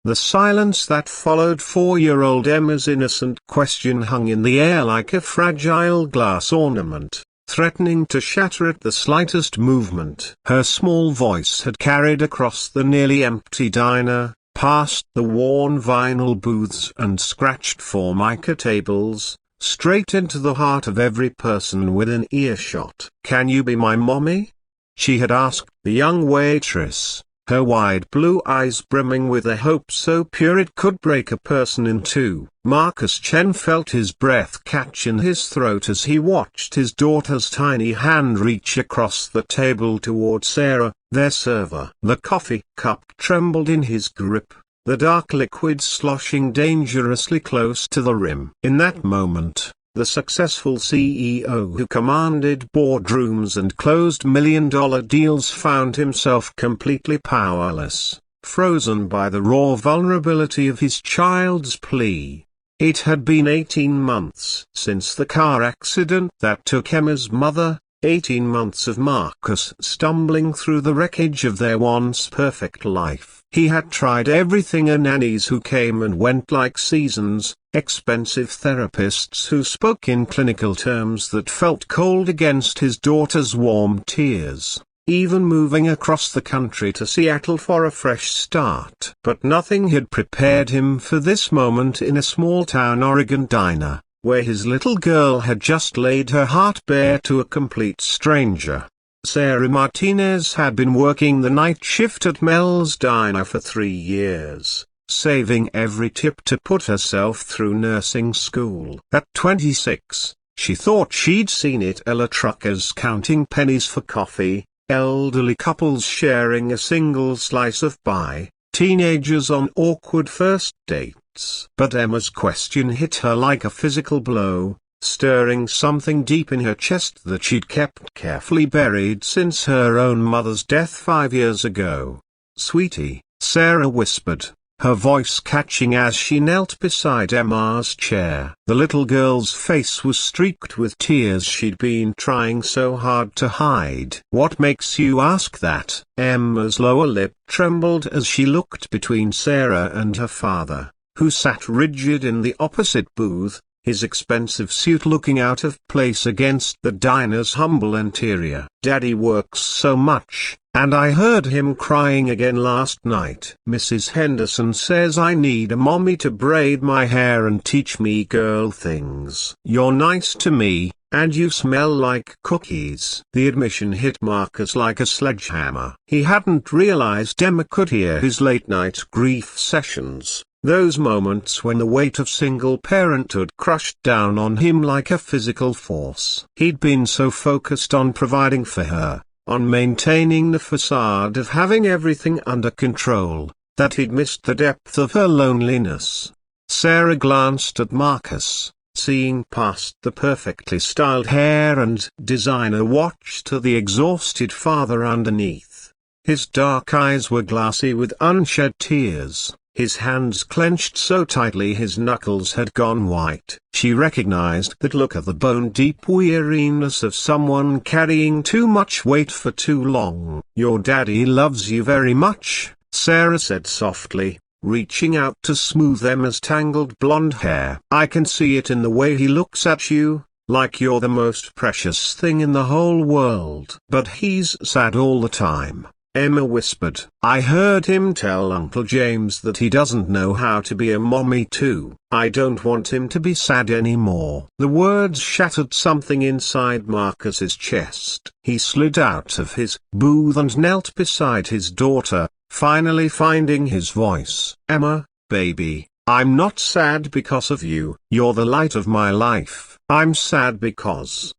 The silence that followed 4-year-old Emma's innocent question hung in the air like a fragile glass ornament, threatening to shatter at the slightest movement. Her small voice had carried across the nearly empty diner, past the worn vinyl booths and scratched formica tables, straight into the heart of every person within earshot. "Can you be my mommy?" she had asked the young waitress, her wide blue eyes brimming with a hope so pure it could break a person in two. Marcus Chen felt his breath catch in his throat as he watched his daughter's tiny hand reach across the table toward Sarah, their server. The coffee cup trembled in his grip, the dark liquid sloshing dangerously close to the rim. In that moment, the successful CEO who commanded boardrooms and closed million-dollar deals found himself completely powerless, frozen by the raw vulnerability of his child's plea. It had been 18 months since the car accident that took Emma's mother, 18 months of Marcus stumbling through the wreckage of their once perfect life. He had tried everything: nannies who came and went like seasons, expensive therapists who spoke in clinical terms that felt cold against his daughter's warm tears, even moving across the country to Seattle for a fresh start. But nothing had prepared him for this moment in a small-town Oregon diner, where his little girl had just laid her heart bare to a complete stranger. Sarah Martinez had been working the night shift at Mel's Diner for 3 years, saving every tip to put herself through nursing school. At 26, she thought she'd seen it: Ella truckers counting pennies for coffee, elderly couples sharing a single slice of pie, teenagers on awkward first dates. But Emma's question hit her like a physical blow, stirring something deep in her chest that she'd kept carefully buried since her own mother's death 5 years ago. "Sweetie," Sarah whispered, her voice catching as she knelt beside Emma's chair. The little girl's face was streaked with tears she'd been trying so hard to hide. "What makes you ask that?" Emma's lower lip trembled as she looked between Sarah and her father, who sat rigid in the opposite booth, his expensive suit looking out of place against the diner's humble interior. "Daddy works so much, and I heard him crying again last night. Mrs. Henderson says I need a mommy to braid my hair and teach me girl things. You're nice to me, and you smell like cookies." The admission hit Marcus like a sledgehammer. He hadn't realized Emma could hear his late-night grief sessions. Those moments when the weight of single parenthood crushed down on him like a physical force. He'd been so focused on providing for her, on maintaining the facade of having everything under control, that he'd missed the depth of her loneliness. Sarah glanced at Marcus, seeing past the perfectly styled hair and designer watch to the exhausted father underneath. His dark eyes were glassy with unshed tears. His hands clenched so tightly his knuckles had gone white. She recognized that look of the bone-deep weariness of someone carrying too much weight for too long. "Your daddy loves you very much," Sarah said softly, reaching out to smooth Emma's tangled blonde hair. "I can see it in the way he looks at you, like you're the most precious thing in the whole world." "But he's sad all the time," Emma whispered. "I heard him tell Uncle James that he doesn't know how to be a mommy too. I don't want him to be sad anymore." The words shattered something inside Marcus's chest. He slid out of his booth and knelt beside his daughter, finally finding his voice. "Emma, baby, I'm not sad because of you. You're the light of my life. I'm sad because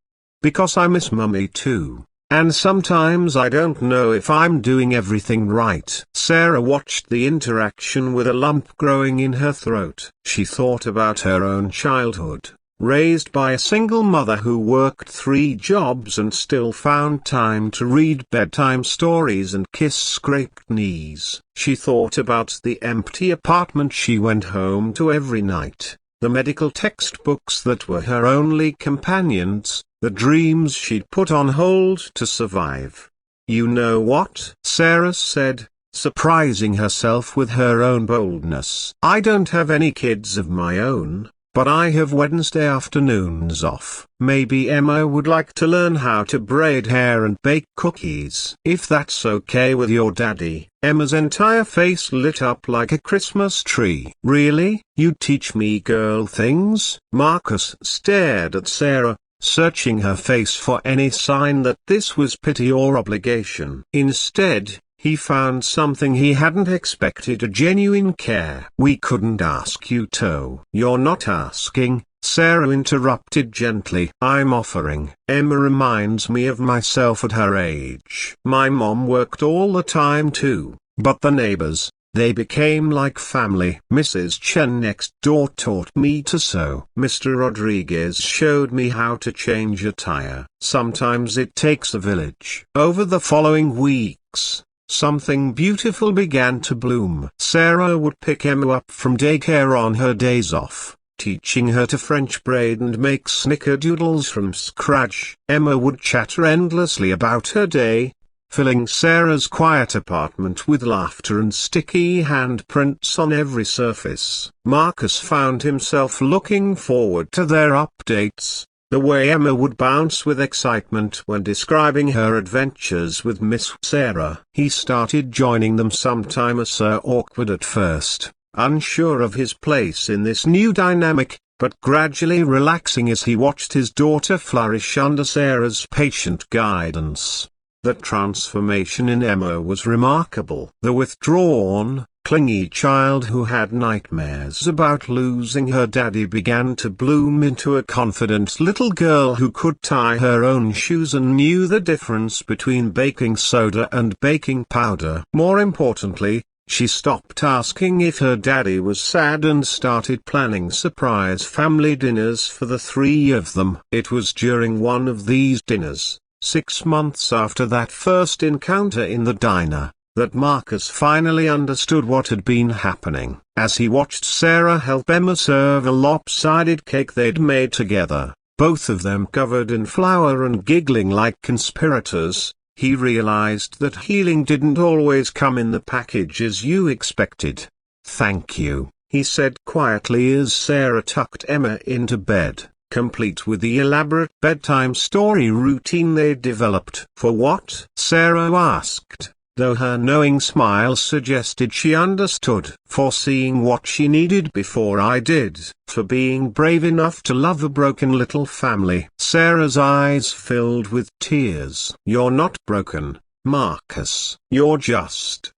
I miss Mummy too. And sometimes I don't know if I'm doing everything right." Sarah watched the interaction with a lump growing in her throat. She thought about her own childhood, raised by a single mother who worked 3 jobs and still found time to read bedtime stories and kiss scraped knees. She thought about the empty apartment she went home to every night, the medical textbooks that were her only companions, the dreams she'd put on hold to survive. "You know what?" Sarah said, surprising herself with her own boldness. "I don't have any kids of my own, but I have Wednesday afternoons off. Maybe Emma would like to learn how to braid hair and bake cookies. If that's okay with your daddy." Emma's entire face lit up like a Christmas tree. "Really? You teach me girl things?" Marcus stared at Sarah, searching her face for any sign that this was pity or obligation. Instead, he found something he hadn't expected: a genuine care. "We couldn't ask you to." "You're not asking," Sarah interrupted gently. "I'm offering." "Emma reminds me of myself at her age. My mom worked all the time too, but the neighbors, they became like family. Mrs. Chen next door taught me to sew. Mr. Rodriguez showed me how to change a tire. Sometimes it takes a village." Over the following weeks, something beautiful began to bloom. Sarah would pick Emma up from daycare on her days off, teaching her to French braid and make snickerdoodles from scratch. Emma would chatter endlessly about her day, filling Sarah's quiet apartment with laughter and sticky handprints on every surface. Marcus found himself looking forward to their updates. The way Emma would bounce with excitement when describing her adventures with Miss Sarah. He started joining them sometimes, awkward at first, unsure of his place in this new dynamic, but gradually relaxing as he watched his daughter flourish under Sarah's patient guidance. The transformation in Emma was remarkable. The withdrawn, clingy child who had nightmares about losing her daddy began to bloom into a confident little girl who could tie her own shoes and knew the difference between baking soda and baking powder. More importantly, she stopped asking if her daddy was sad and started planning surprise family dinners for the three of them. It was during one of these dinners, 6 months after that first encounter in the diner, that Marcus finally understood what had been happening. As he watched Sarah help Emma serve a lopsided cake they'd made together, both of them covered in flour and giggling like conspirators, he realized that healing didn't always come in the packages you expected. "Thank you," he said quietly as Sarah tucked Emma into bed, complete with the elaborate bedtime story routine they developed. "For what?" Sarah asked, though her knowing smile suggested she understood. "For seeing what she needed before I did. For being brave enough to love a broken little family." Sarah's eyes filled with tears. "You're not broken, Marcus. You're just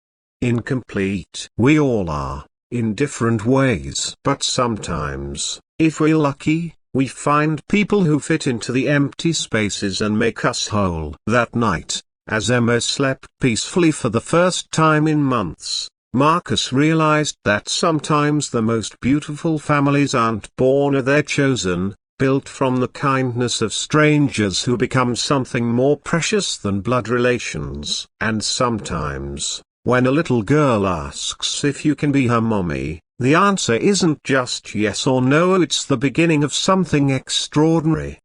incomplete. We all are, in different ways. But sometimes, if we're lucky, we find people who fit into the empty spaces and make us whole." That night, as Emma slept peacefully for the first time in months, Marcus realized that sometimes the most beautiful families aren't born, they're chosen, built from the kindness of strangers who become something more precious than blood relations. And sometimes, when a little girl asks if you can be her mommy, the answer isn't just yes or no, it's the beginning of something extraordinary.